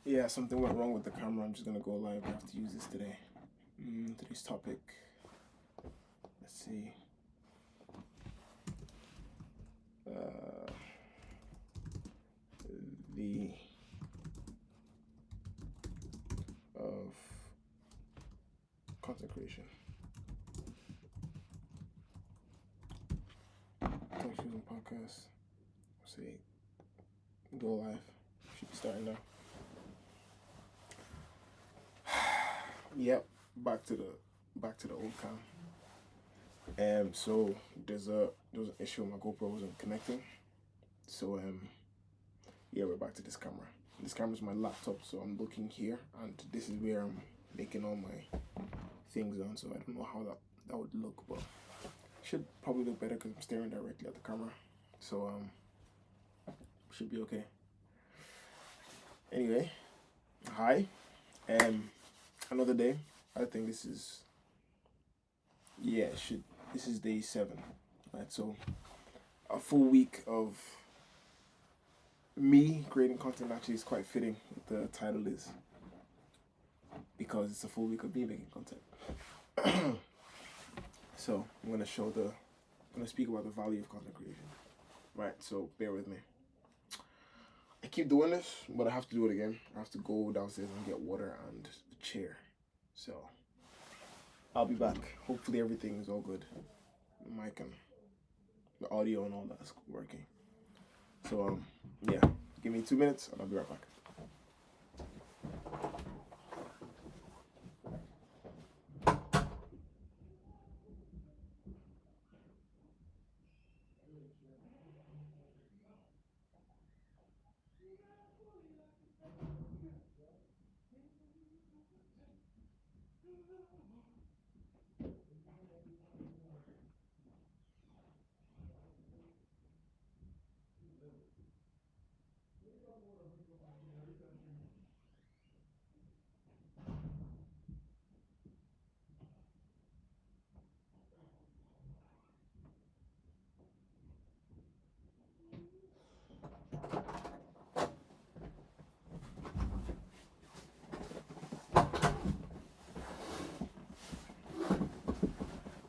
Yeah, something went wrong with the camera. I'm just gonna go live. I have to use this today. Today's topic. Let's see. Uh, the of content creation. Talk shoes and podcast. Let's see. Go live. Should be starting now. Yep. Back to the old cam. So there was an issue with my GoPro wasn't connecting. So yeah, we're back to this camera. This camera is my laptop, so I'm looking here, and this is where I'm making all my things on. So I don't know how that would look, but it should probably look better because I'm staring directly at the camera. So should be okay. Anyway, hi, another day. I think this is this is day 7, right? So a full week of me creating content actually is quite fitting what the title is, because it's a full week of me making content. So I'm gonna speak about the value of content creation. Right, so bear with me. I keep doing this, but I have to do it again. I have to go downstairs and get water and a chair. So I'll be back. Hopefully everything is all good. The mic and the audio and all that's working. So yeah, give me 2 minutes and I'll be right back.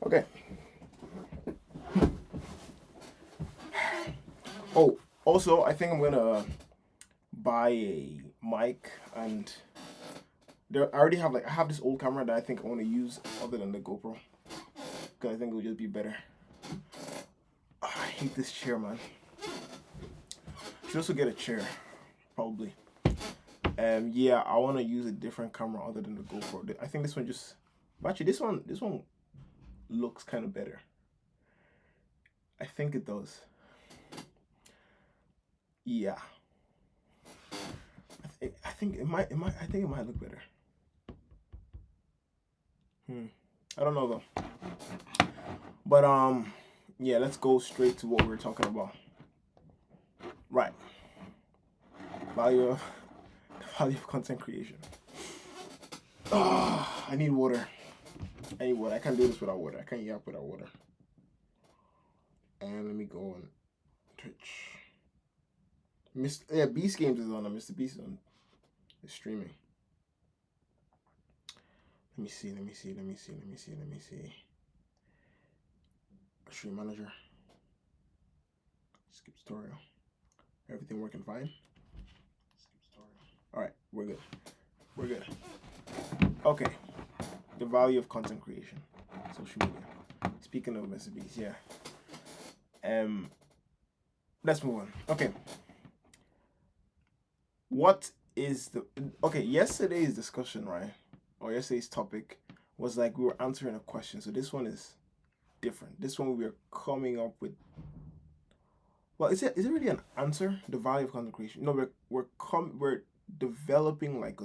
Okay. Oh, also I think I'm gonna buy a mic, and I already have I have this old camera that I think I want to use other than the GoPro, because I think it would just be better. I hate this chair, man. Should also get a chair, probably. Yeah, I want to use a different camera other than the GoPro. I think this one just actually this one looks kind of better. I think it does. Yeah. I think it might I think it might look better. I don't know though. But yeah, let's go straight to what we're talking about. Right. Value of the value of content creation. I need water. I need water. I can't do this without water. I can't yap without water. And let me go on Twitch. Beast Games is on. Mr. Beast is on. It's streaming. Let me see. Stream manager. Skip tutorial. Everything working fine? Skip tutorial. Alright, we're good. Okay. The value of content creation. Social media. Speaking of Mr. Beast, yeah. Let's move on. Okay. Yesterday's discussion, right? Or yesterday's topic was like we were answering a question. So this one is different. This one we are coming up with. Well, is it really an answer? The value of content creation? No, we're developing like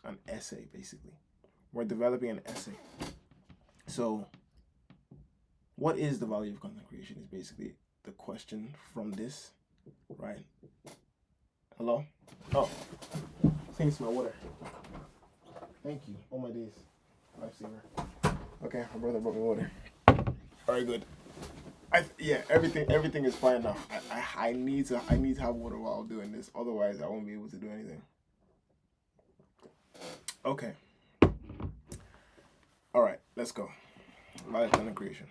an essay basically. We're developing an essay. So, what is the value of content creation? Is basically the question from this, right? Hello? Oh, thanks, my water. Thank you. All my days. Lifesaver. Okay, my brother brought me water. Very good. Everything is fine now. I need to have water while doing this. Otherwise, I won't be able to do anything. Okay. All right. Let's go. Value content creation.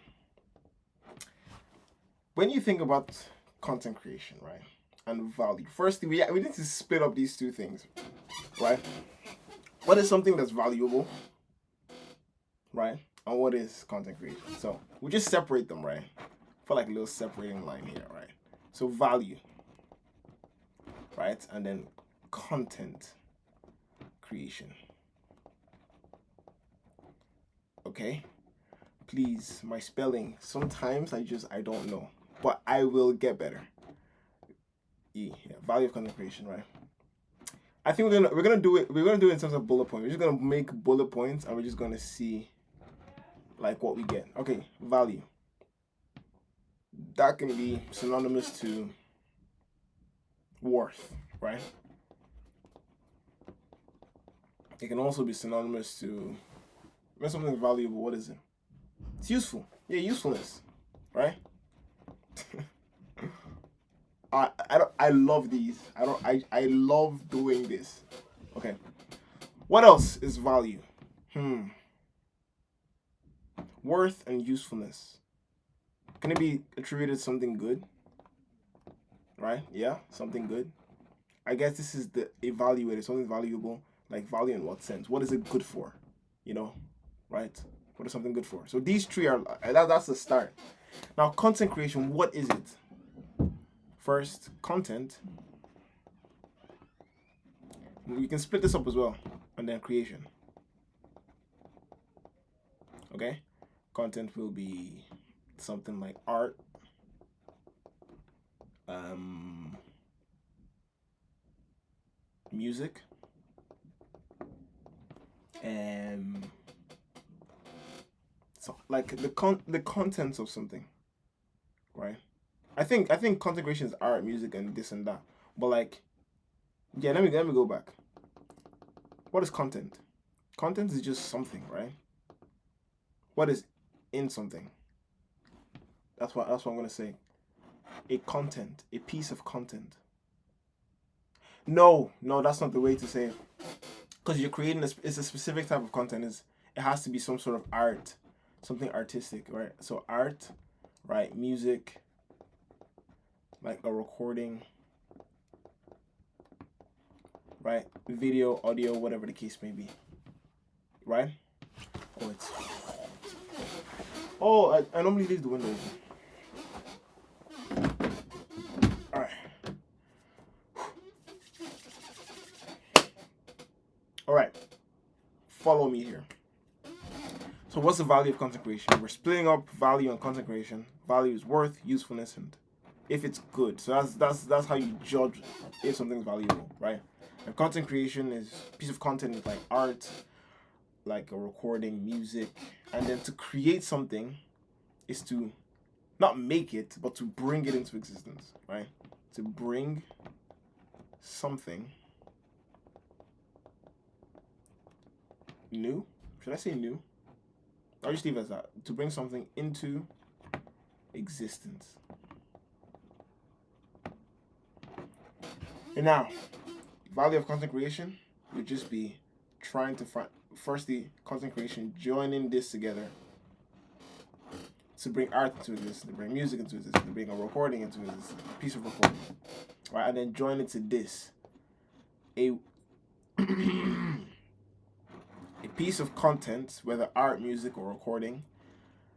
When you think about content creation, right, and value, firstly, we need to split up these two things, right? What is something that's valuable, right? And what is content creation? So we just separate them, right? For like a little separating line here, right? So value, right? And then content creation. Okay? Please, my spelling, sometimes I don't know. But I will get better. Yeah, value of content creation, right? I think we're gonna do it in terms of bullet points. We're just gonna make bullet points and we're just gonna see like what we get. Okay, value. That can be synonymous to worth, right? It can also be synonymous to when something's valuable, what is it? It's useful. Yeah, usefulness, right? I love these. I love doing this. Okay. What else is value? Worth and usefulness. Can it be attributed to something good? Right? Yeah, something good. I guess this is the evaluator, something valuable. Like value in what sense? What is it good for? You know, right? What is something good for? So these three are that's the start. Now content creation, what is it? First, content. We can split this up as well, and then creation. Okay, content will be something like art, music, and so like the contents of something, right? I think content creation is art, music, and this and that. But like, yeah, let me go back. What is content? Content is just something, right? What is in something? That's what I'm gonna say. A content, a piece of content. No, that's not the way to say it. Because you're creating it's a specific type of content. It has to be some sort of art, something artistic, right? So art, right? Music, like a recording, right? Video, audio, whatever the case may be, right? I normally leave the window open. All right. All right. Follow me here. So what's the value of content creation? We're splitting up value and content creation. Value is worth, usefulness, and if it's good. So that's how you judge if something's valuable, right? And content creation is a piece of content is like art, like a recording, music, and then to create something is to not make it, but to bring it into existence, right? To bring something new. Should I say new? I'll just leave it as that. To bring something into existence. And now, value of content creation would just be trying to find, firstly, content creation, joining this together to bring art into this, to bring music into this, to bring a recording into this, a piece of recording, right? And then join it to this, a piece of content, whether art, music, or recording,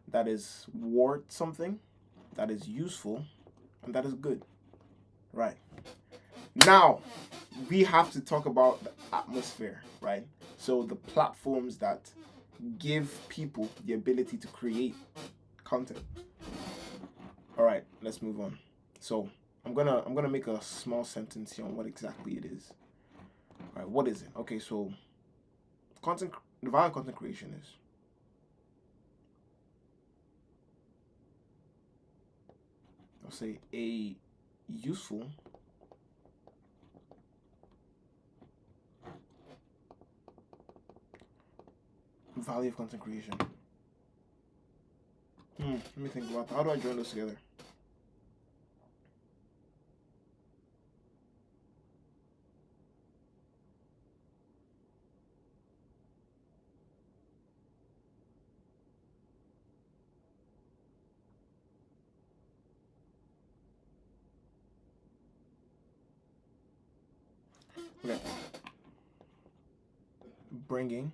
that is worth something, that is useful, and that is good, right? Now, we have to talk about the atmosphere, right? So the platforms that give people the ability to create content. All right, let's move on. So I'm gonna make a small sentence here on what exactly it is. All right, what is it? Okay, so the value of content creation is I'll say a useful value of content creation. Let me think about that. How do I join those together? Okay. Bringing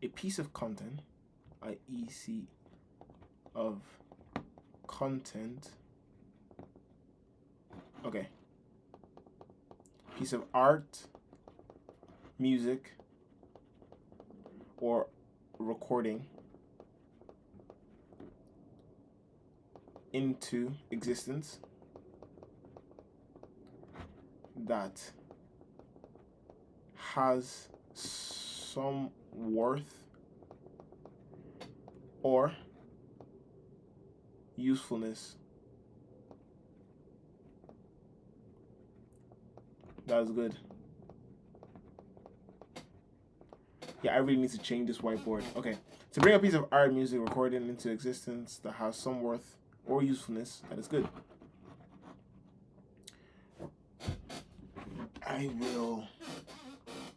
a piece of content, i.e., of content. Okay. Piece of art, music, or recording into existence that has some worth or usefulness. That is good. Yeah, I really need to change this whiteboard. Okay. To bring a piece of art, music, recording into existence that has some worth or usefulness, that is good.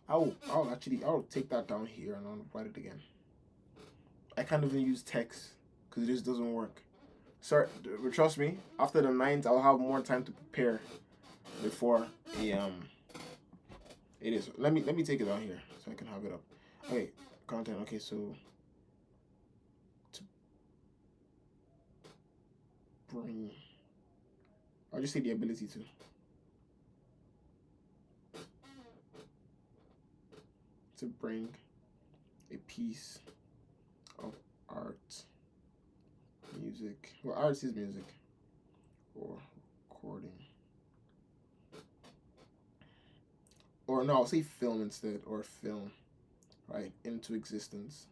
I'll take that down here and I'll write it again. I can't even use text because it just doesn't work. Sorry, trust me, after the 9th, I'll have more time to prepare before it is. Let me take it down here so I can have it up. Okay, content. Okay, so to bring, I'll just say the ability to bring a piece of art, music. Well, art is music or recording. Or no, I'll say film instead, or film, right, into existence.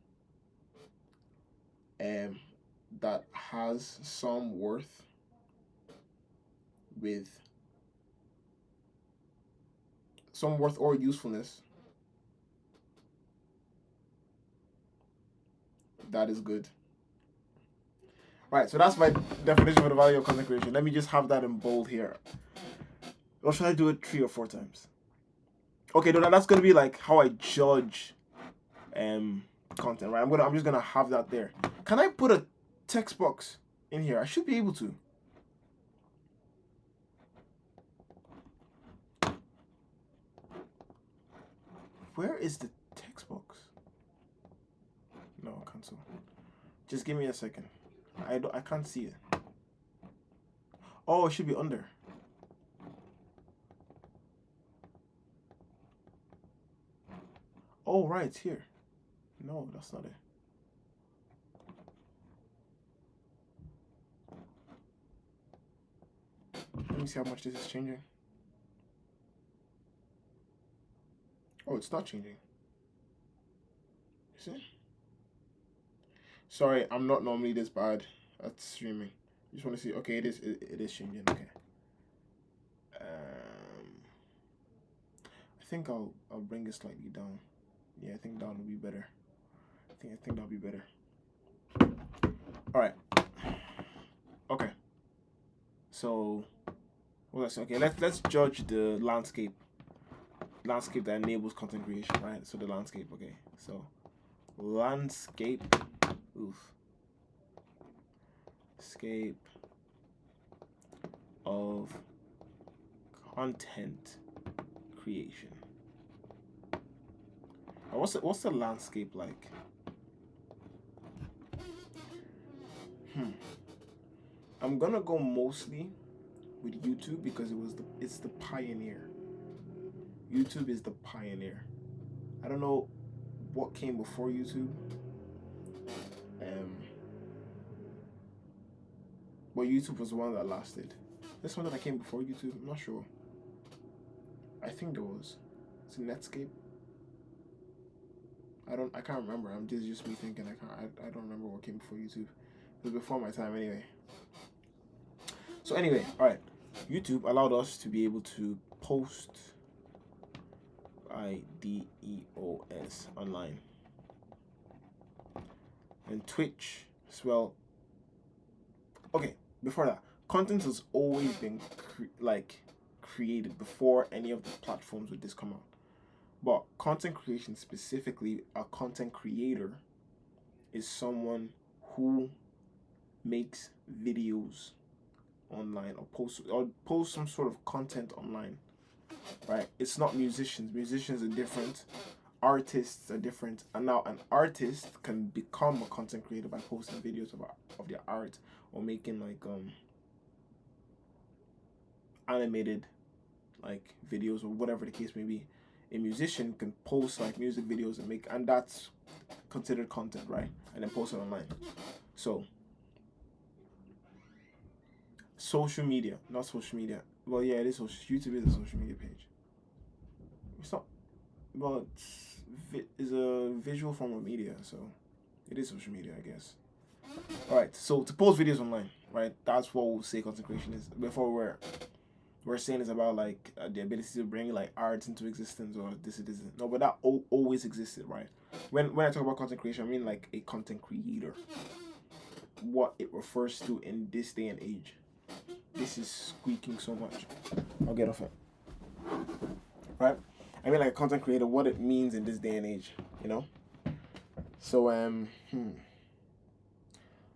That has some worth with some worth or usefulness. That is good. Right, so that's my definition for the value of content creation. Let me just have that in bold here. Or should I do it 3 or 4 times? Okay, no, that's gonna be like how I judge content, right? I'm just gonna have that there. Can I put a text box in here? I should be able to. Where is the text box? No, cancel. Just give me a second. I can't see it. Oh, it should be under. Oh, right, it's here. No, that's not it. Let me see how much this is changing. Oh, it's not changing. Is it? Sorry, I'm not normally this bad at streaming. Just want to see. Okay, it is changing. Okay. I think I'll bring it slightly down. Yeah, I think down will be better. I think that'll be better. All right. Okay. So, what else? Okay, let's judge the landscape that enables content creation, right? So the landscape. Okay. So landscape. Scape of content creation. What's the landscape like? I'm gonna go mostly with YouTube because it's the pioneer. YouTube is the pioneer. I don't know what came before YouTube. But YouTube was the one that lasted. This one that came before YouTube, I'm not sure. I think there was. It's Netscape. I can't remember. Just me thinking. I don't remember what came before YouTube. It was before my time anyway. So anyway, all right. YouTube allowed us to be able to post IDEOS online. And Twitch as well. Okay, before that, content has always been created before any of the platforms would just come out. But content creation, specifically a content creator, is someone who makes videos online or post some sort of content online, right? It's not musicians. Musicians are different. Artists are different. And now an artist can become a content creator by posting videos of their art or making like animated like videos or whatever the case may be. A musician can post like music videos and that's considered content, right? And then post it online. So social media, not social media. Well, yeah, it is social. YouTube is a social media page. It's not. Well, it's a visual form of media, so it is social media, I guess. All right. So to post videos online, right? That's what we'll say content creation is. Before we're saying it's about like the ability to bring like arts into existence or this it isn't. No, but that always existed, right? When I talk about content creation, I mean like a content creator. What it refers to in this day and age. This is squeaking so much. I'll get off it. Right? I mean like a content creator, what it means in this day and age, you know? So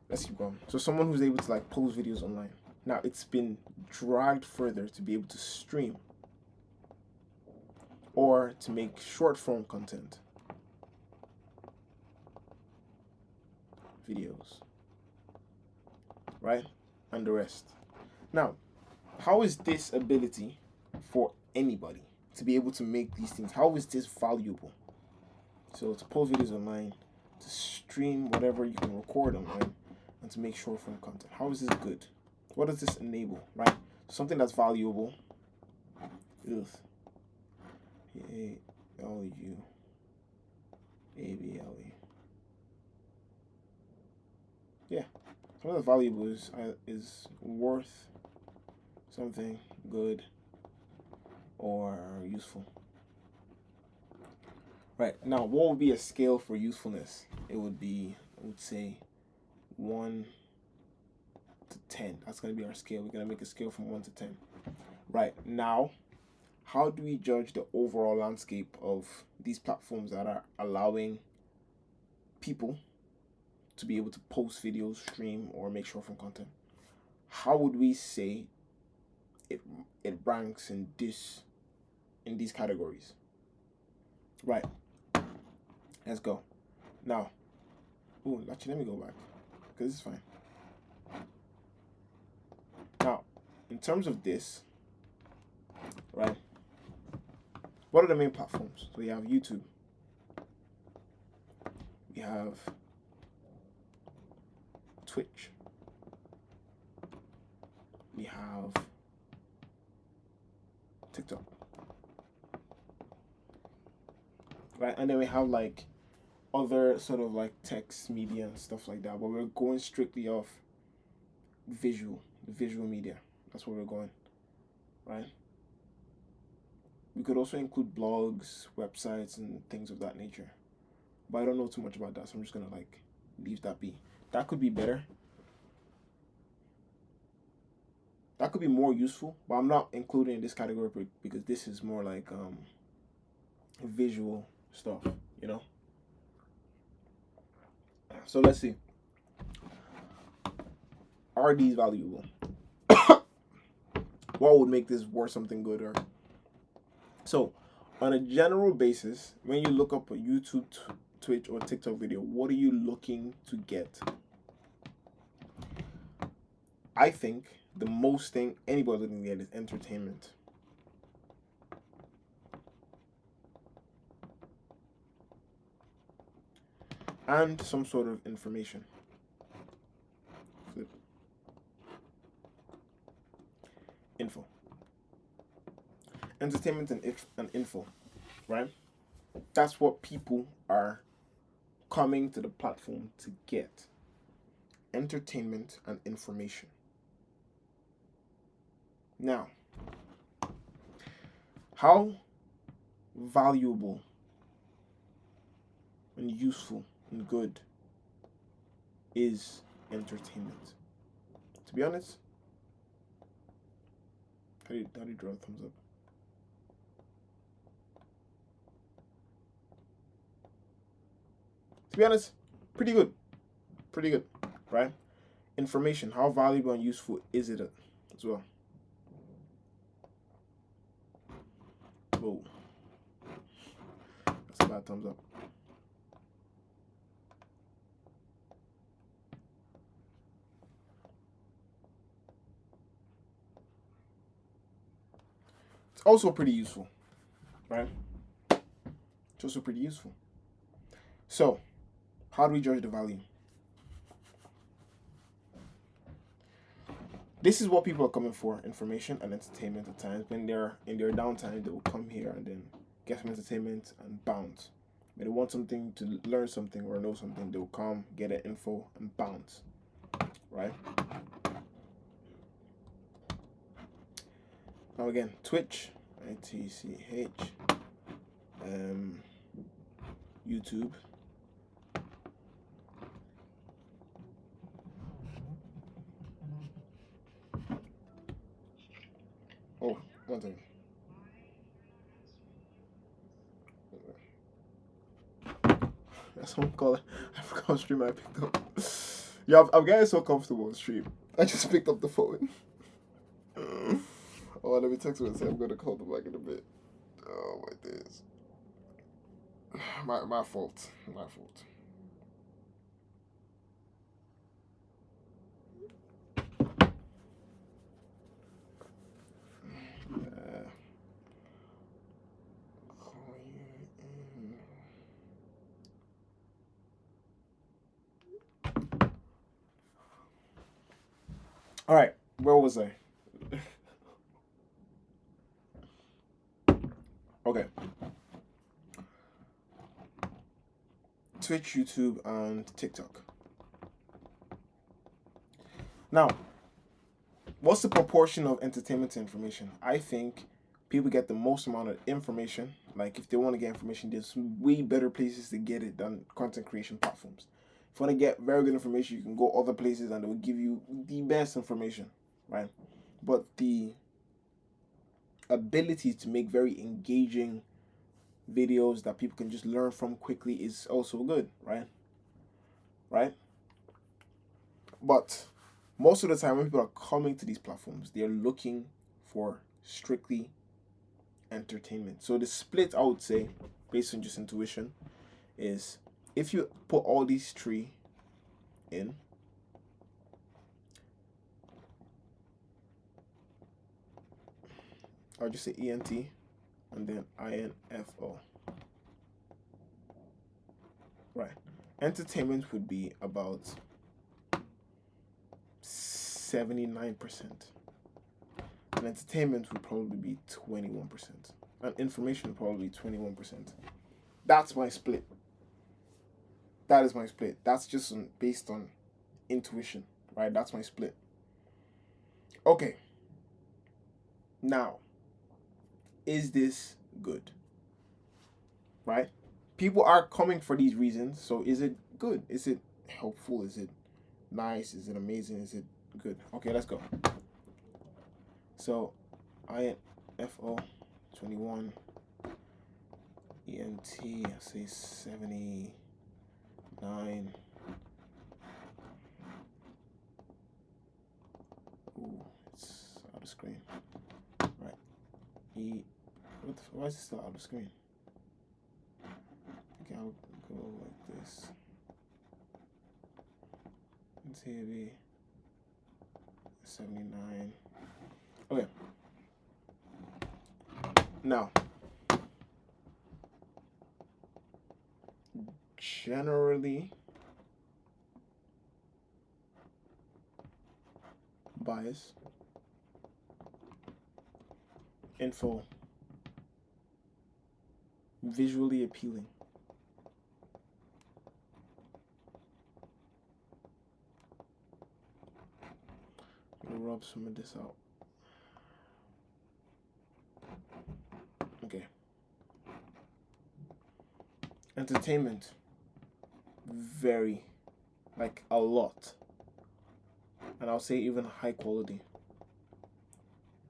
let's keep going. So someone who's able to like post videos online. Now it's been dragged further to be able to stream or to make short form content. Videos. Right? And the rest. Now, how is this ability for anybody to be able to make these things? How is this valuable? So to post videos online, to stream whatever you can record online, and to make short form content. How is this good? What does this enable, right? Something that's valuable. Ugh. A-L-U-A-B-L-E. Yeah. Something that's valuable is worth something good or useful. Right. Now, what would be a scale for usefulness? It would be, I would say, 1 to 10. That's going to be our scale. We're going to make a scale from 1 to 10. Right. Now, how do we judge the overall landscape of these platforms that are allowing people to be able to post videos, stream, or make short form content? How would we say it ranks in these categories? Right. Let's go. Now, actually, let me go back because this is fine. Now, in terms of this, right? What are the main platforms? So we have YouTube. We have Twitch. We have TikTok. Right? And then we have like other sort of like text media and stuff like that. But we're going strictly off visual media. That's where we're going. Right? We could also include blogs, websites, and things of that nature. But I don't know too much about that, so I'm just gonna like leave that be. That could be better. That could be more useful, but I'm not including in this category because this is more like visual stuff, you know? So let's see. Are these valuable? What would make this worth something good? Or so, on a general basis, when you look up a YouTube, Twitch, or TikTok video, what are you looking to get? I think the most thing anybody looking to get is entertainment. And some sort of information. Flip. Info. Entertainment and info, right? That's what people are coming to the platform to get. Entertainment and information. Now, how valuable and useful and good is entertainment? To be honest, how do you draw a thumbs up? To be honest, pretty good, right? Information, how valuable and useful is it? as well. Whoa. That's a bad thumbs up. It's also pretty useful, right? It's also pretty useful. So, how do we judge the value? This is what people are coming for: information and entertainment. At times, when they're in their downtime, they will come here and then get some entertainment and bounce. When they want something to learn something or know something, they'll come, get an info, and bounce. Right? Now again, Twitch, ITCH, YouTube. Oh, one thing. That's what I'm calling. I forgot what stream I picked up. Yeah, I'm getting so comfortable on stream. I just picked up the phone. Oh, let me text him and say I'm gonna call them back in a bit. Oh my days. My fault. My fault. All right, where was I? Okay. Twitch, YouTube, and TikTok. Now, what's the proportion of entertainment to information? I think people get the most amount of information. Like, if they want to get information, there's way better places to get it than content creation platforms. If you want to get very good information, you can go other places and they will give you the best information, right? But the ability to make very engaging videos that people can just learn from quickly is also good, right? Right? But most of the time when people are coming to these platforms, they're looking for strictly entertainment. So the split, I would say, based on just intuition, is if you put all these three in, I'll just say ENT and then INFO. Right. Entertainment would be about 79%. And entertainment would probably be 21%. And information would probably be 21%. That's my split. That is my split. That's just based on intuition, right? That's my split. Okay. Now, is this good? Right? People are coming for these reasons. So is it good? Is it helpful? Is it nice? Is it amazing? Is it good? Okay, let's go. So INFO 21, ENT, I say 79. Ooh, it's out of screen. Right. Why is it still out of screen? Okay, I'll go like this. And say it'd be 79. Okay. Now, generally bias, info, visually appealing. I'm gonna rub some of this out. Okay. Entertainment, very, like a lot. And I'll say even high quality.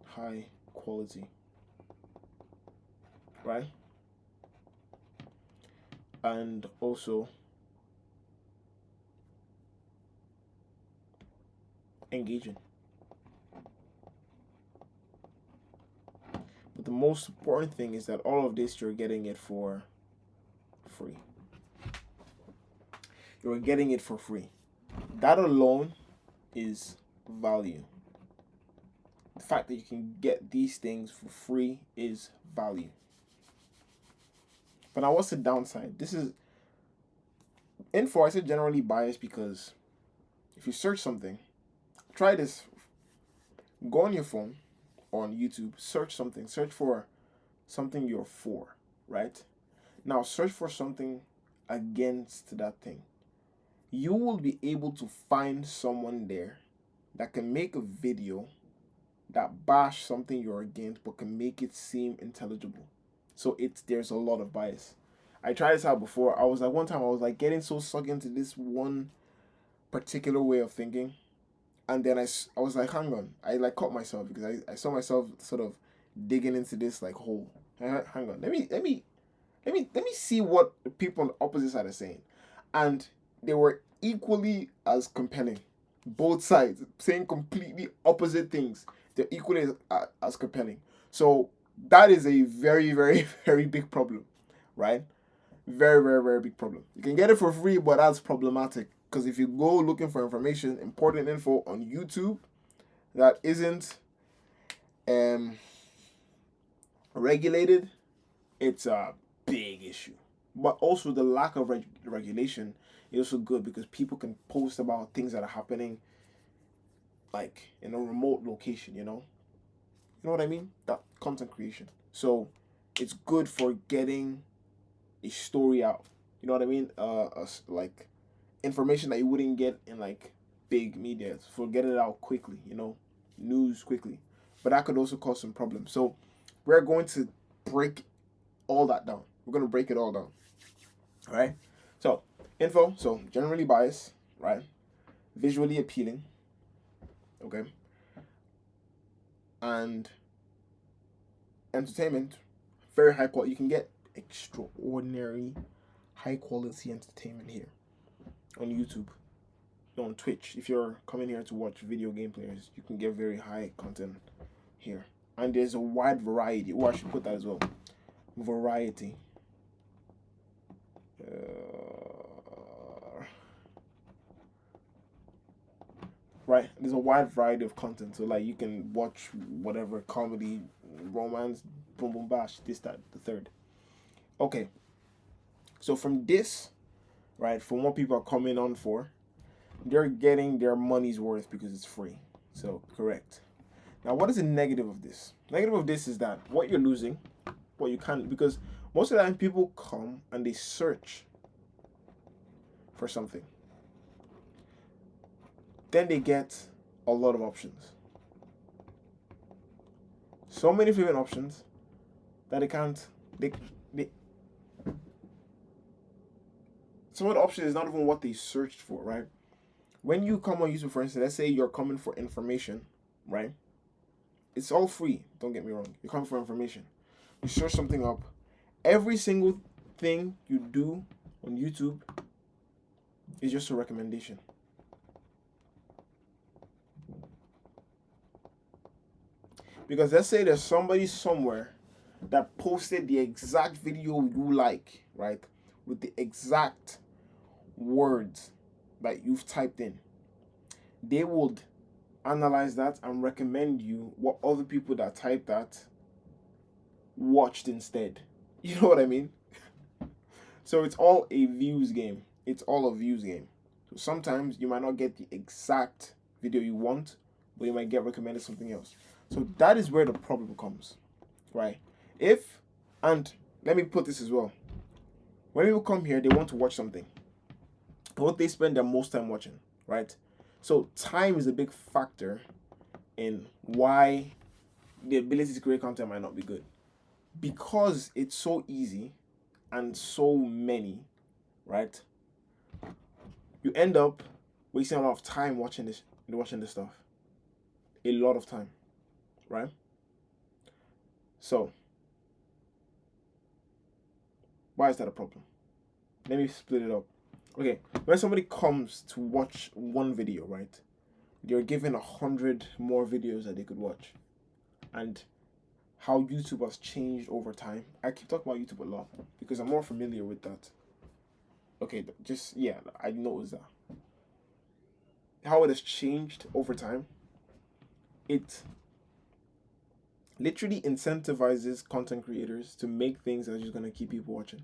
High quality. Right? And also engaging. most important thing is that all of this you're getting it for free. You're getting it for free. That alone is value. The fact that you can get these things for free is value. But now, what's the downside? This is info. I say generally biased because if you search something, try this. Go on your phone or on YouTube, search something. Search for something you're for, right? Now, search for something against that thing. You will be able to find someone there that can make a video that bash something you're against but can make it seem intelligible. So there's a lot of bias. I tried this out before. I was like, one time I was like getting so sucked into this one particular way of thinking, and then I was like, hang on. I like caught myself because I saw myself sort of digging into this like hole. Hang on. Let me see what the people on the opposite side are saying. And they were equally as compelling. Both sides saying completely opposite things. They're equally as compelling. So that is a very, very, very big problem, right? Very, very, very big problem. You can get it for free, but that's problematic. Because if you go looking for information, important info on YouTube that isn't regulated, it's a big issue. But also the lack of regulation is also good because people can post about things that are happening like in a remote location, you know what I mean? That content creation. So it's good for getting a story out. You know what I mean? Like information that you wouldn't get in like big media, for getting it out quickly, news quickly. But that could also cause some problems. So we're going to break all that down. We're going to break it all down. All right? So, info, so generally biased, right? Visually appealing. Okay? And entertainment, very high quality. You can get extraordinary high quality entertainment here on YouTube, on Twitch. If you're coming here to watch video game players, you can get very high content here. And there's a wide variety. Oh, I should put that as well. Variety. Right, there's a wide variety of content, so like you can watch whatever, comedy, romance, boom boom bash, this, that, the third. Okay, so from this, right, from what people are coming on for, they're getting their money's worth because it's free. So correct. Now, what is the negative of this? Negative of this is that what you're losing, what you can't, because most of the time people come and they search for something. Then they get a lot of options. So many different options that some of the options is not even what they searched for, right? When you come on YouTube, for instance, let's say you're coming for information, right? It's all free, don't get me wrong. You're coming for information. You search something up. Every single thing you do on YouTube is just a recommendation. Because let's say there's somebody somewhere that posted the exact video you like, right? With the exact words that you've typed in. They would analyze that and recommend you what other people that typed that watched instead. You know what I mean? So it's all a views game. It's all a views game. So sometimes you might not get the exact video you want, but you might get recommended something else. So that is where the problem comes, right? And let me put this as well. When people come here, they want to watch something. What they spend their most time watching, right? So time is a big factor in why the ability to create content might not be good. Because it's so easy and so many, right? You end up wasting a lot of time watching this stuff. A lot of time. Right? So, why is that a problem? Let me split it up. Okay, when somebody comes to watch one video, right, they're given 100 more videos that they could watch. And how YouTube has changed over time. I keep talking about YouTube a lot because I'm more familiar with that. Okay, just yeah, I noticed that. How it has changed over time. It literally incentivizes content creators to make things that are just gonna keep people watching.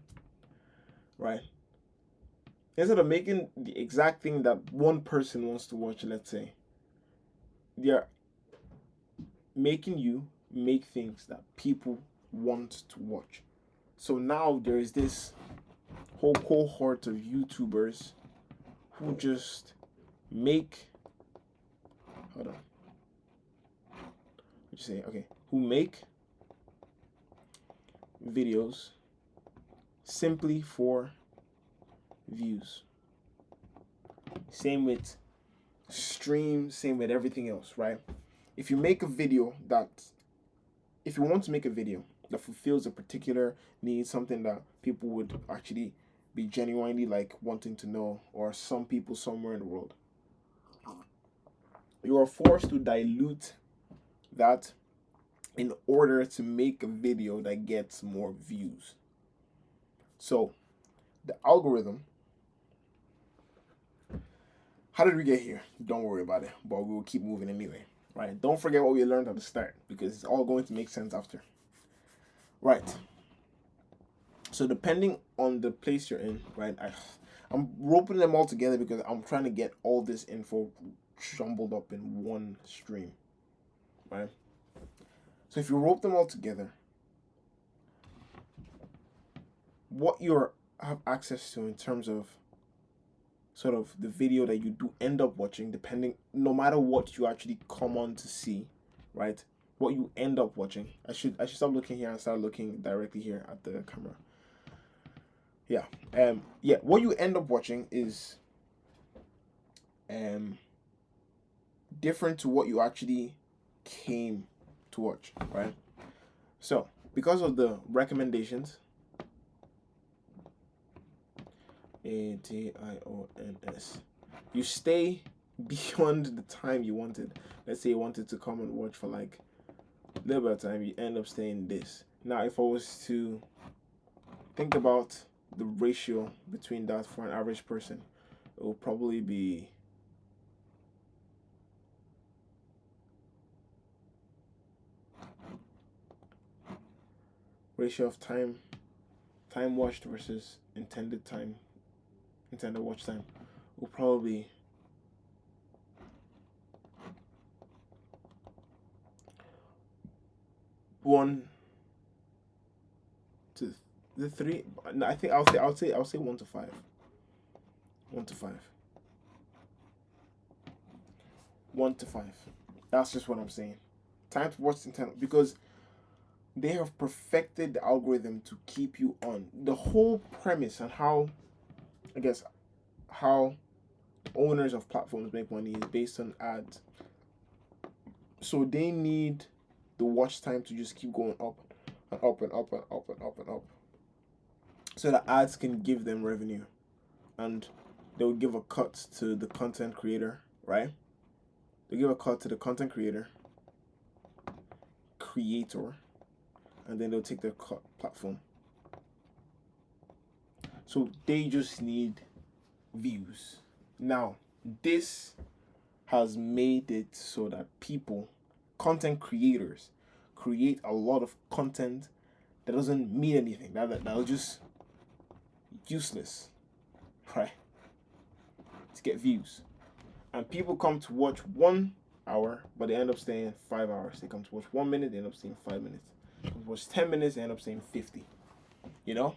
Right? Instead of making the exact thing that one person wants to watch, let's say, they're making you make things that people want to watch. So now there is this whole cohort of YouTubers who just make hold on. What you say? Okay. Who make videos simply for views. Same with stream, same with everything else, right? If you make a video if you want to make a video that fulfills a particular need, something that people would actually be genuinely like wanting to know, or some people somewhere in the world, you are forced to dilute that in order to make a video that gets more views. So the algorithm, how did we get here? Don't worry about it, but we will keep moving anyway, right? Don't forget what we learned at the start because it's all going to make sense after. Right. So depending on the place you're in, right? I'm roping them all together because I'm trying to get all this info jumbled up in one stream, right? So if you rope them all together, what you have access to in terms of sort of the video that you do end up watching, depending, no matter what you actually come on to see, right? What you end up watching. I should stop looking here and start looking directly here at the camera. Yeah. What you end up watching is different to what you actually came to watch, right? So because of the recommendations, ATIONS, you stay beyond the time you wanted. Let's say you wanted to come and watch for like a little bit of time, you end up staying this. Now if I was to think about the ratio between that for an average person, it will probably be ratio of time watched versus intended watch time will probably one to the three. No, I think I'll say 1 to 5. 1 to 5. 1 to 5. That's just what I'm saying. Time to watch intent, because they have perfected the algorithm to keep you on. The whole premise and how owners of platforms make money is based on ads. So they need the watch time to just keep going up and up and up and up and up and up, so that ads can give them revenue, and they'll give a cut to the content creator, right? They give a cut to the content creator, and then they'll take their cut platform. So they just need views. Now, this has made it so that content creators, create a lot of content that doesn't mean anything. That was just useless, right? To get views. And people come to watch 1 hour, but they end up staying 5 hours. They come to watch 1 minute, they end up staying 5 minutes. They come to watch 10 minutes, they end up staying 50. You know?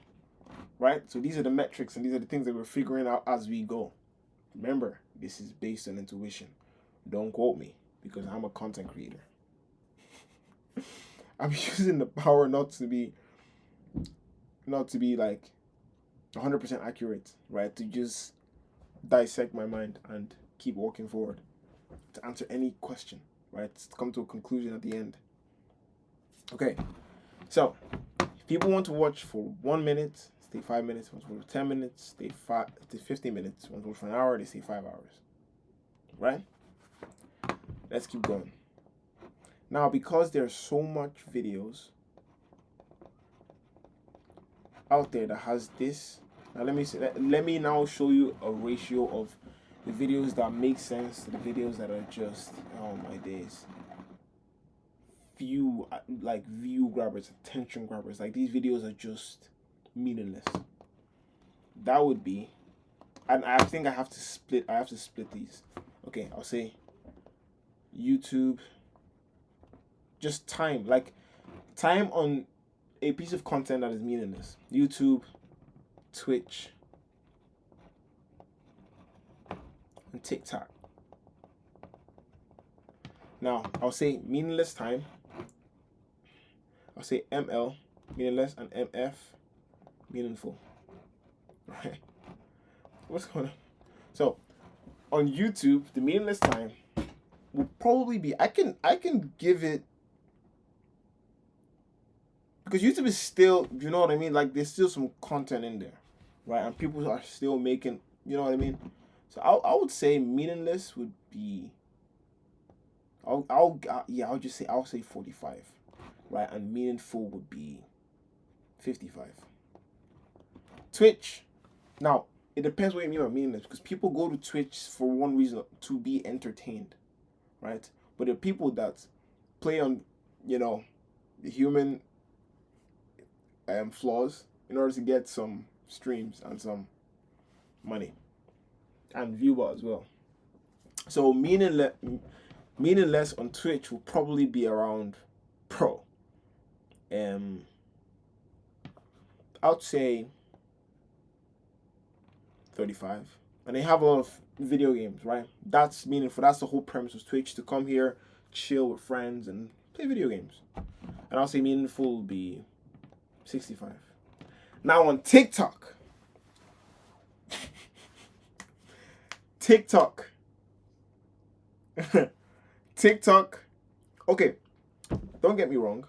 Right? So these are the metrics and these are the things that we're figuring out as we go. Remember, this is based on intuition. Don't quote me, because I'm a content creator. I'm using the power not to be like 100% accurate, right? To just dissect my mind and keep walking forward, to answer any question, right? To come to a conclusion at the end. Okay, so if people want to watch for 1 minute, stay 5 minutes. Want to watch for 10 minutes, stay 15 minutes. Want to watch for an hour, they stay 5 hours. Right? Let's keep going. Now, because there's so much videos out there that has this, now let me now show you a ratio of the videos that make sense to the videos that are just, oh my days, view grabbers, attention grabbers. Like, these videos are just meaningless. That would be, and I think I have to split these. Okay, I'll say YouTube, just time on a piece of content that is meaningless. YouTube, Twitch, and TikTok. Now, I'll say meaningless time. I'll say ML, meaningless, and MF, meaningful. Right? What's going on? So, on YouTube, the meaningless time will probably be, I can give it, because YouTube is still, you know what I mean? Like, there's still some content in there, right? And people are still making, you know what I mean? So I would say meaningless would be, I'll say 45, right? And meaningful would be 55. Twitch, now it depends what you mean by meaningless, because people go to Twitch for one reason, to be entertained, right? But there are people that play on, the human flaws in order to get some streams and some money and viewer as well. So meaningless on Twitch will probably be around pro. I'd say 35. And they have a lot of video games, right? That's meaningful. That's the whole premise of Twitch, to come here, chill with friends, and play video games. And I'll say meaningful will be 65. Now on TikTok. TikTok. Okay, don't get me wrong.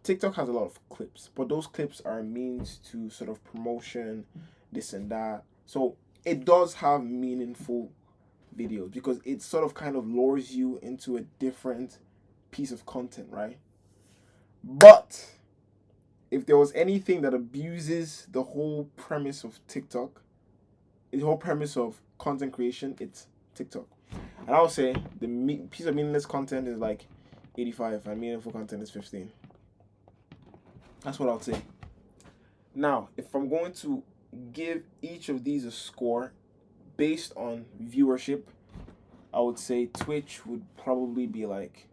TikTok has a lot of clips, but those clips are means to sort of promotion, this and that. So it does have meaningful videos, because it sort of kind of lures you into a different piece of content, right? But if there was anything that abuses the whole premise of TikTok, the whole premise of content creation, it's TikTok. And I would say the piece of meaningless content is like 85, and meaningful content is 15. That's what I would say. Now, if I'm going to give each of these a score based on viewership, I would say Twitch would probably be like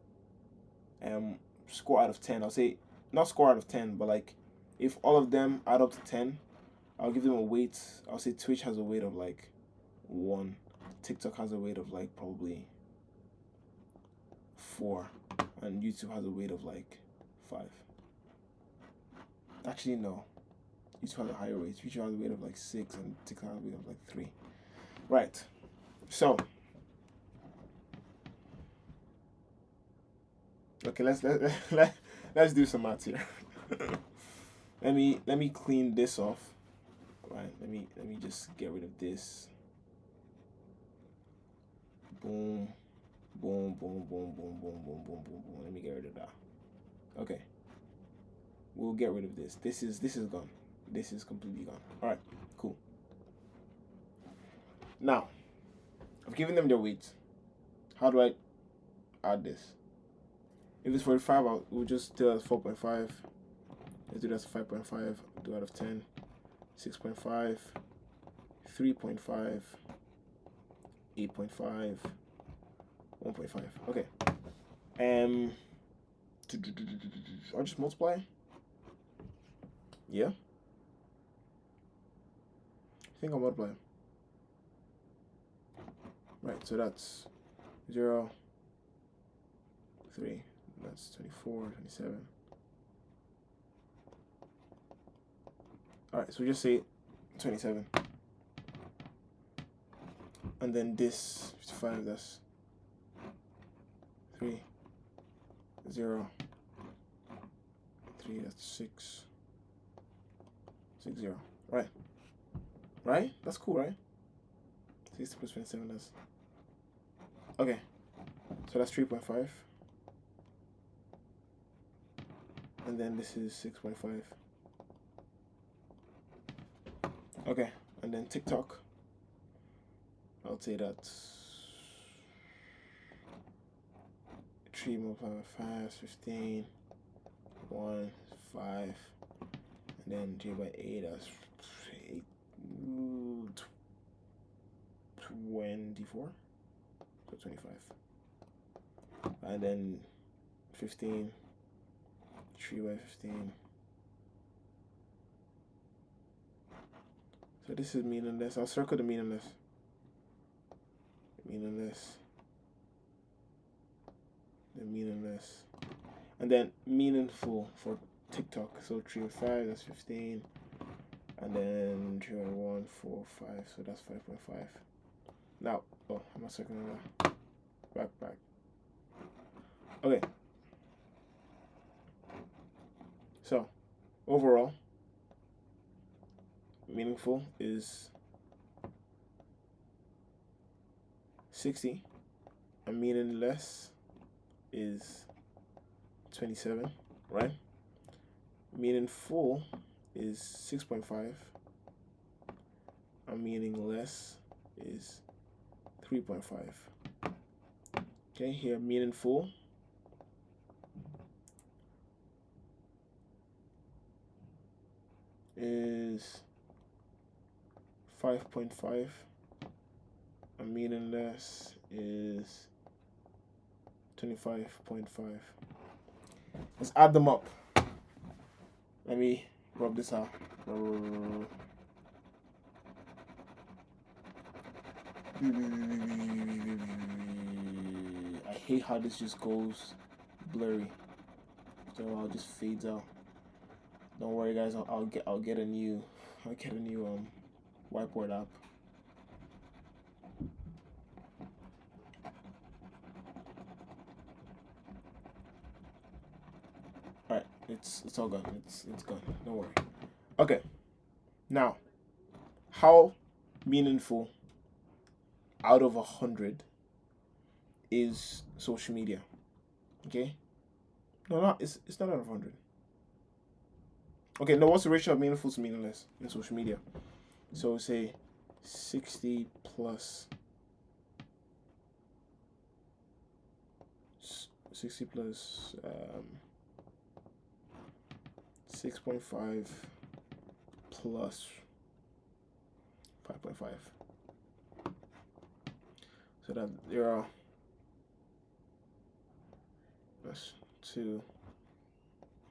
score out of 10. I'll say not score out of 10, but like if all of them add up to 10, I'll give them a weight. I'll say Twitch has a weight of like 1. TikTok has a weight of like probably 4, and YouTube has a weight of like 5. Actually, no. YouTube has a higher weight. YouTube has a weight of like 6, and TikTok has a weight of like 3. Right. So, okay, let's do some maths here. let me clean this off. Right. Let me just get rid of this. Boom, boom, boom, boom, boom, boom, boom, boom, boom, boom. Let me get rid of that. Okay. We'll get rid of this. This is gone. This is completely gone. All right. Cool. Now, I've given them their weights. How do I add this? If it's 45, we'll just do that as 4.5. Let's do that as 5.5. Do out of 10. 6.5. 3.5. 8.5. 1.5. Okay. I'll just multiply. Yeah. I think I'll multiply. Right, so that's 0, 3, that's 24, 27. Alright, so we just say 27. And then this 55, that's 3, 0, 3, that's 6, 6, 0. Right. Right? That's cool, right? 60 plus 27, that's... Okay. So that's 3.5. and then this is 6.5. Okay, and then TikTok, I'll say that's 3 multiplied by 5 is 15, 1 is 5, and then 3 by 8, that's 8, 24, so 25, and then 15, 3 by 15. So this is meaningless. I'll circle the meaningless. Meaningless. The meaningless. And then meaningful for TikTok. So 3 by 5, that's 15. And then 3 by 1, 4, 5. So that's 5.5. Now, oh, I'm not circling that. Back. Okay. So, overall, meaningful is 60, and meaningless is 27, right? Meaningful is 6.5, and meaningless is 3.5. Okay, here meaningful is 5.5, and meaningless is 25.5. Let's add them up. Let me rub this out. I hate how this just goes blurry. So I'll just fades out. Don't worry, guys. I'll get a new whiteboard app. All right, it's all gone. It's gone. Don't worry. Okay. Now, how meaningful out of 100 is social media? Okay. No, it's not out of 100. Okay, no, what's the ratio of meaningful to meaningless in social media? So say 60 plus 6.5 plus 5.5. So that 0, that's 2,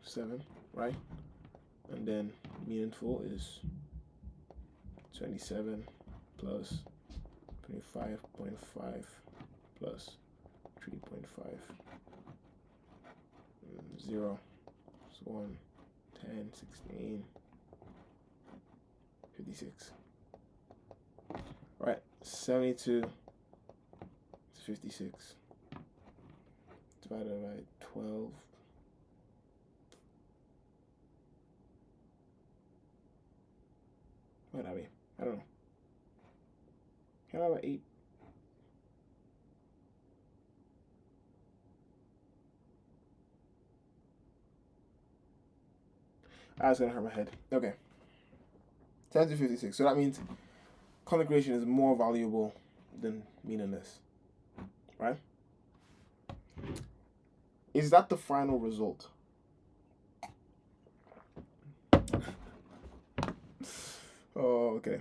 7, right? And then meaningful is 27 plus 25.5 plus 3.5. 0, 1, 10, 16, 56. Right, 72 to 56 divided by 12. What I mean, I don't know. Can I have an 8? That's gonna hurt my head. Okay. 10 to 56. So that means content creation is more valuable than meaningless. Right? Is that the final result? Oh, okay.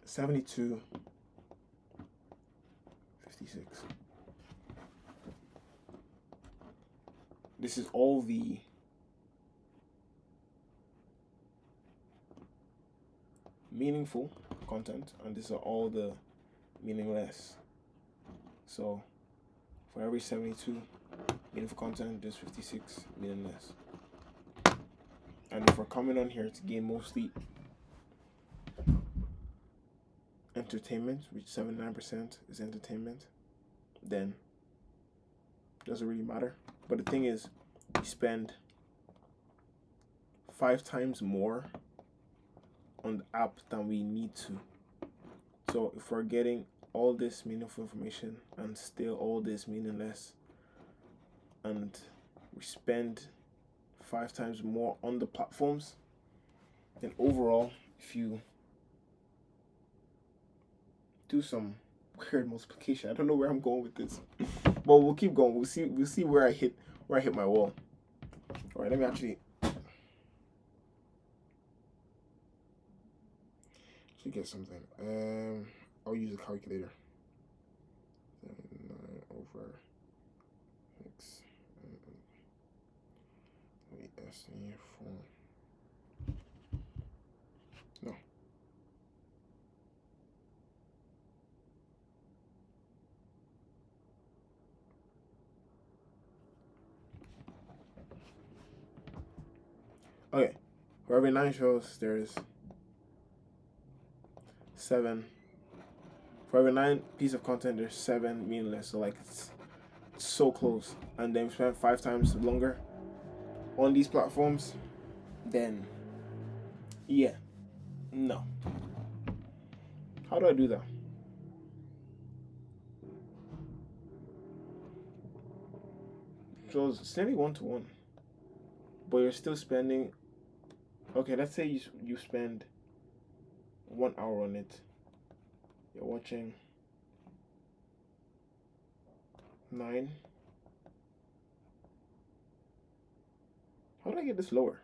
72, 56. This is all the meaningful content, and these are all the meaningless. So for every 72 meaningful content, there's 56 meaningless. And if we're coming on here to gain mostly entertainment, which 79% is entertainment, then it doesn't really matter. But the thing is, we spend 5 times more on the app than we need to. So if we're getting all this meaningful information and still all this meaningless, and we spend 5 times more on the platforms, then overall, if you do some weird multiplication, I don't know where I'm going with this, but we'll keep going. We'll see where I hit my wall. All right, let me actually get something. I'll use a calculator. 9 over x. No. Okay. For every 9 shows, there's 7. For every 9 piece of content, there's 7 meaningless. So like it's so close. And then we spend 5 times longer on these platforms, then yeah, no. How do I do that? So it's nearly 1-to-1, but you're still spending. Okay, let's say you spend 1 hour on it. You're watching 9. How do I get this lower?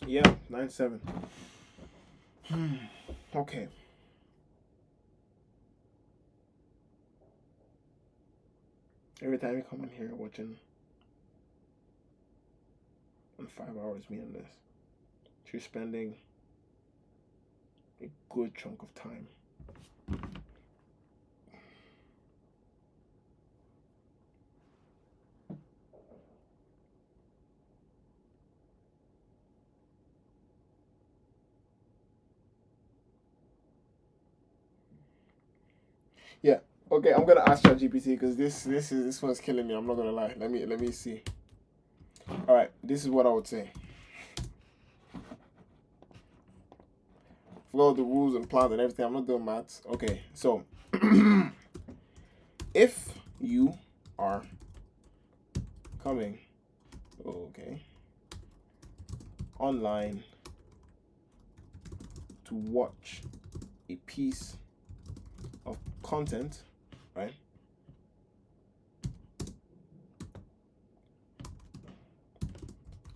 Yeah, 9-7. Okay. Every time you come in here watching on 5 hours meaningless, you're spending a good chunk of time. Yeah. Okay, I'm gonna ask ChatGPT because this one's killing me. I'm not gonna lie. Let me see. All right, this is what I would say. Follow the rules and plans and everything. I'm not doing maths. Okay, so if you are coming, online to watch a piece of content, right?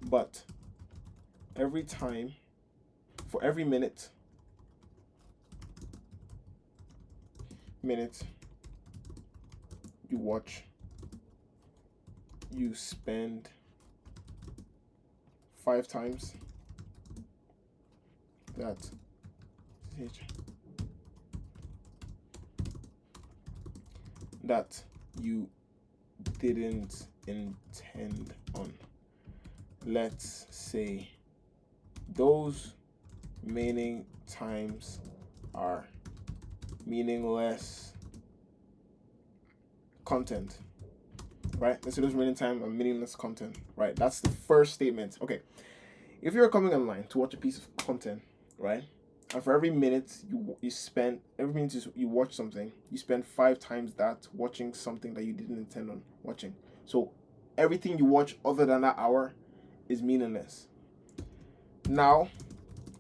But every time, for every minute you watch, you spend 5 times that you didn't intend on. Let's say those remaining times are meaningless content, right? Let's say those remaining time are meaningless content, right? That's the first statement. Okay, if you're coming online to watch a piece of content, right, and for every minute you spend, every minute you watch something, you spend 5 times that watching something that you didn't intend on watching. So everything you watch other than that hour is meaningless. Now,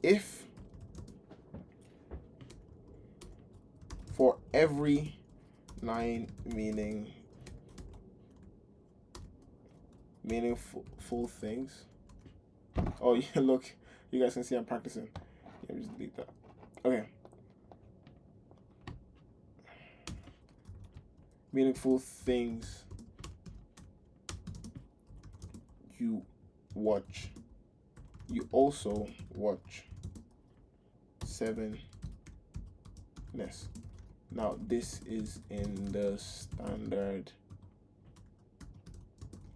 if for every 9 meaningful things. Oh yeah, look, you guys can see I'm practicing. Let me just delete that. Okay. Meaningful things you watch. You also watch 7 less. Now this is in the standard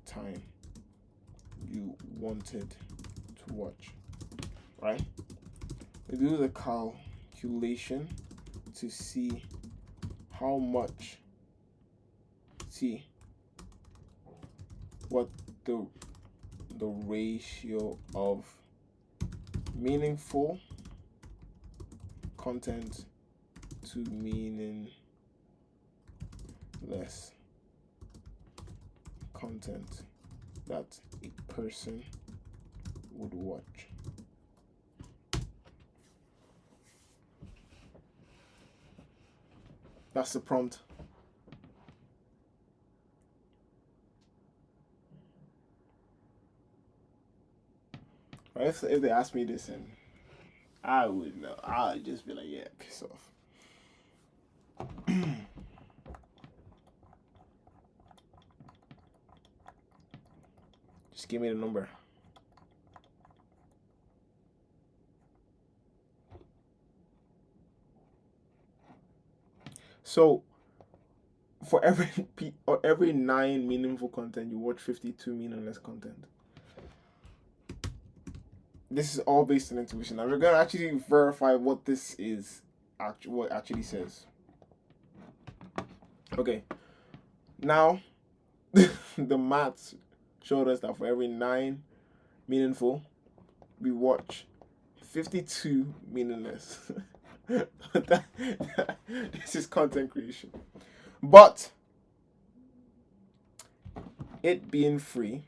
time you wanted to watch, right? We do the calculation to see how much, see what the ratio of meaningful content to meaningless content that a person would watch. That's the prompt. Right? If they ask me this, and I would know, I'd just be like, yeah, piss off. Just give me the number. So for every 9 meaningful content, you watch 52 meaningless content. This is all based on intuition. Now we're gonna actually verify what this is, what actually says. Okay. Now, the maths showed us that for every 9 meaningful, we watch 52 meaningless. This is content creation. But it being free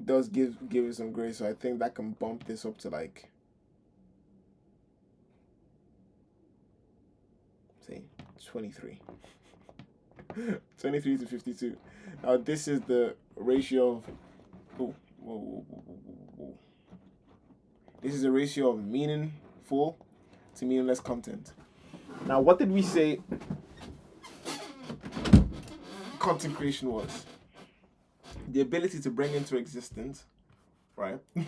does give it some grace, so I think that can bump this up to like, say, 23. 23 to 52. Now this is the ratio of this is the ratio of meaningful to meaningless content. Now what did we say content creation was? The ability to bring into existence, right? The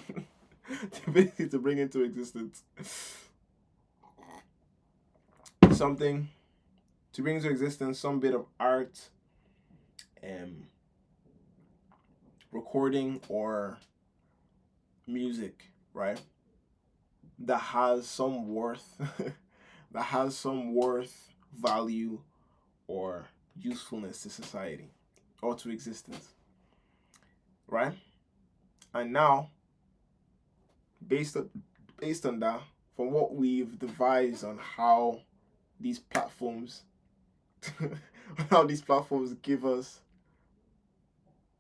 ability to bring into existence something, to bring into existence some bit of art, recording or music, right? That has some worth, that has some worth, value, or usefulness to society or to existence, right? And now, based on that, from what we've devised on how these platforms give us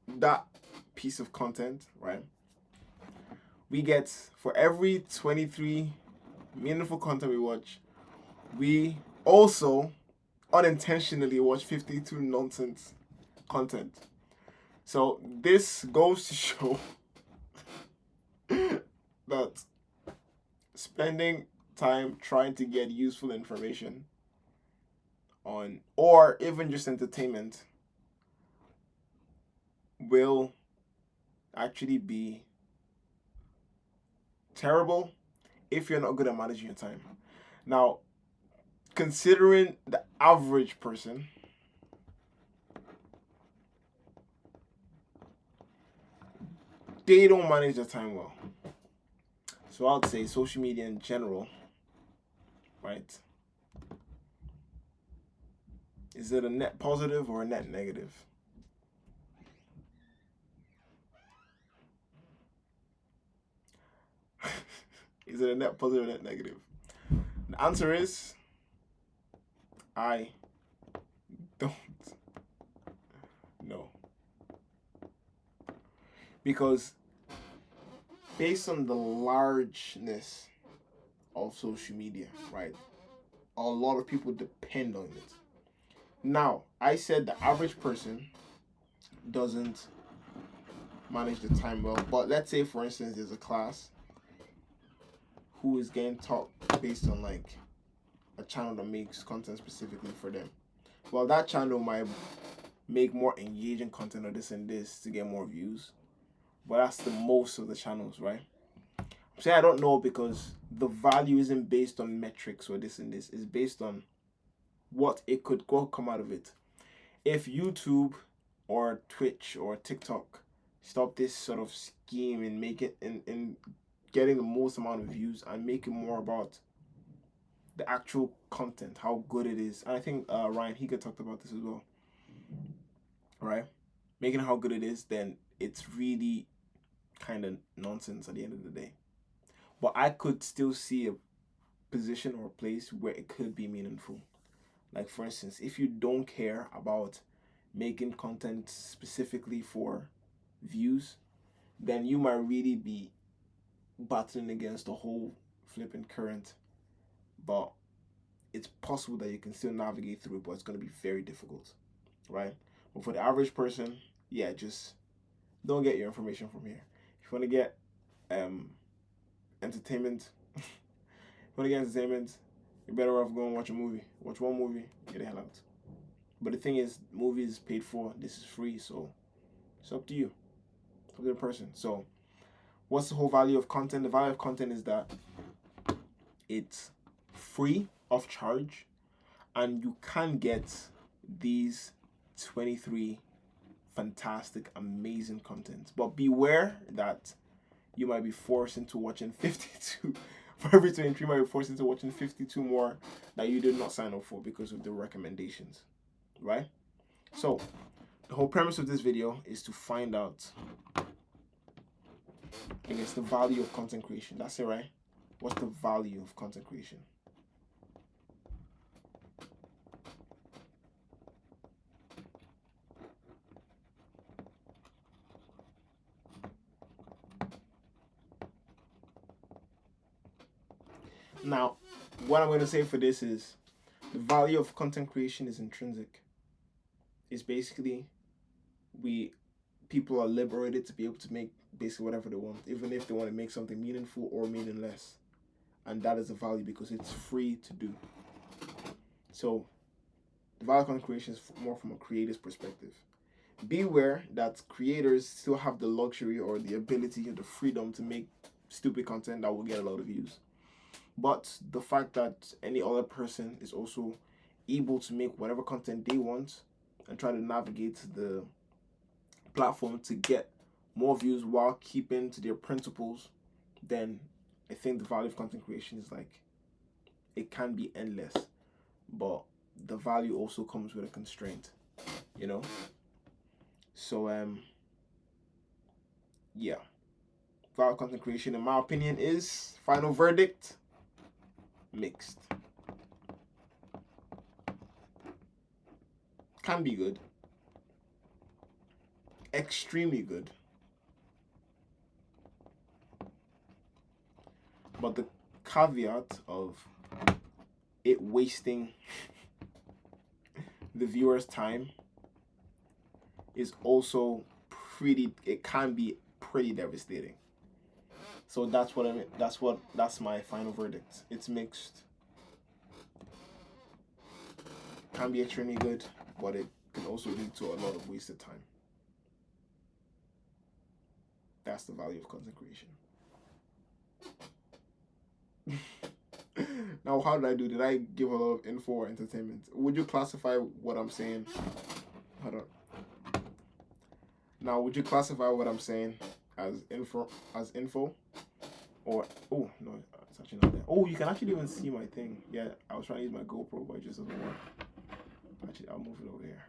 that piece of content, right? We get, for every 23 meaningful content we watch, we also unintentionally watch 52 nonsense content. So this goes to show that spending time trying to get useful information on, or even just entertainment, will actually be terrible if you're not good at managing your time. Now, considering the average person, they don't manage their time well. So I'd say social media in general, right? Is it a net positive or a net negative? Is it a net positive or net negative? The answer is, I don't know. Because based on the largeness of social media, right, a lot of people depend on it. Now, I said the average person doesn't manage the time well, but let's say, for instance, there's a class who is getting taught based on like a channel that makes content specifically for them. Well, that channel might make more engaging content or this and this to get more views, but that's the most of the channels, right? Say I don't know, because the value isn't based on metrics or this and this. It's based on what it could come out of it. If YouTube or Twitch or TikTok stop this sort of scheme and make it and getting the most amount of views and make it more about the actual content, how good it is. And I think Ryan Higa talked about this as well, right? Making how good it is, then it's really kind of nonsense at the end of the day. But I could still see a position or a place where it could be meaningful. Like, for instance, if you don't care about making content specifically for views, then you might really be battling against the whole flipping current. But it's possible that you can still navigate through it, but it's going to be very difficult, right? But for the average person, yeah, just don't get your information from here. If you want to get entertainment, if you want to get entertainment, you're better off going and watch a movie. Watch one movie, get the hell out. But the thing is, movies paid for. This is free, so it's up to you, up to the person. So, what's the whole value of content? The value of content is that it's free of charge, and you can get these 23 fantastic, amazing content. But beware that you might be forced into watching 52. For every 23, you might be forced into watching 52 more that you did not sign up for because of the recommendations, right? So, the whole premise of this video is to find out, I guess, the value of content creation. That's it, right? What's the value of content creation? Now, what I'm going to say for this is the value of content creation is intrinsic. It's basically people are liberated to be able to make basically whatever they want, even if they want to make something meaningful or meaningless. And that is the value because it's free to do. So the value of content creation is more from a creator's perspective. Beware that creators still have the luxury or the ability or the freedom to make stupid content that will get a lot of views. But the fact that any other person is also able to make whatever content they want and try to navigate the platform to get more views while keeping to their principles, then I think the value of content creation is like, it can be endless, but the value also comes with a constraint, you know? So, yeah. Value of content creation, in my opinion, is final verdict mixed. Can be good. Extremely good. But the caveat of it wasting the viewer's time is also it can be pretty devastating. So that's what I mean. That's my final verdict. It's mixed. Can be extremely good, but it can also lead to a lot of wasted time. That's the value of content creation. Now, how did I do? Did I give a lot of info or entertainment? Would you classify what I'm saying? Hold on. Now, would you classify what I'm saying as info? Or oh no, it's actually not there. Oh, you can actually even see my thing. Yeah, I was trying to use my GoPro, but it just doesn't work. Actually, I'll move it over here.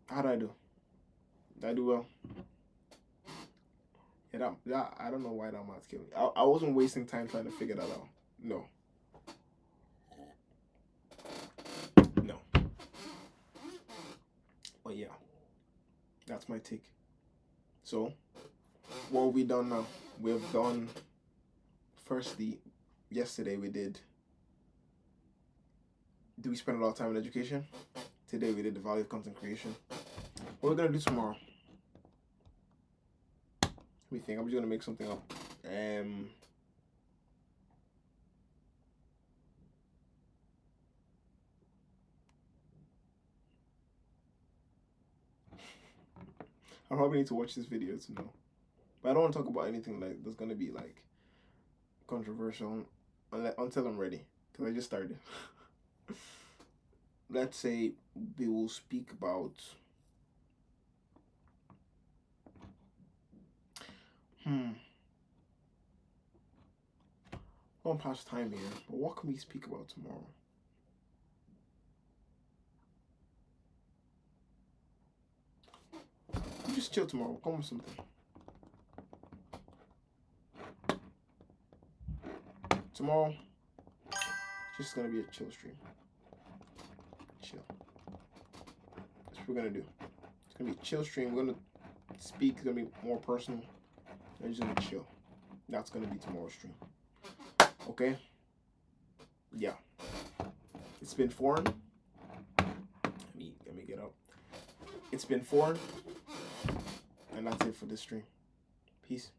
How did I do? Did I do well? Yeah, that I don't know why that math's killing me. I wasn't wasting time trying to figure that out. No. No. But yeah, that's my take. So, what have we done now? We've done, firstly, yesterday we did we spend a lot of time in education? Today we did the value of content creation. What we're going to do tomorrow? Let me think. I'm just going to make something up. I probably need to watch this video to know. But I don't want to talk about anything like that's going to be like controversial until I'm ready. Because I just started. Let's say we will speak about... don't pass time here, but what can we speak about tomorrow? We just chill tomorrow. Come with something. Tomorrow, it's just gonna be a chill stream. Chill. That's what we're gonna do. It's gonna be a chill stream. We're gonna speak. It's gonna be more personal. We're just gonna chill. That's gonna be tomorrow's stream. Okay? Yeah. It's been foreign. Let me get up. It's been foreign. And that's it for this stream. Peace.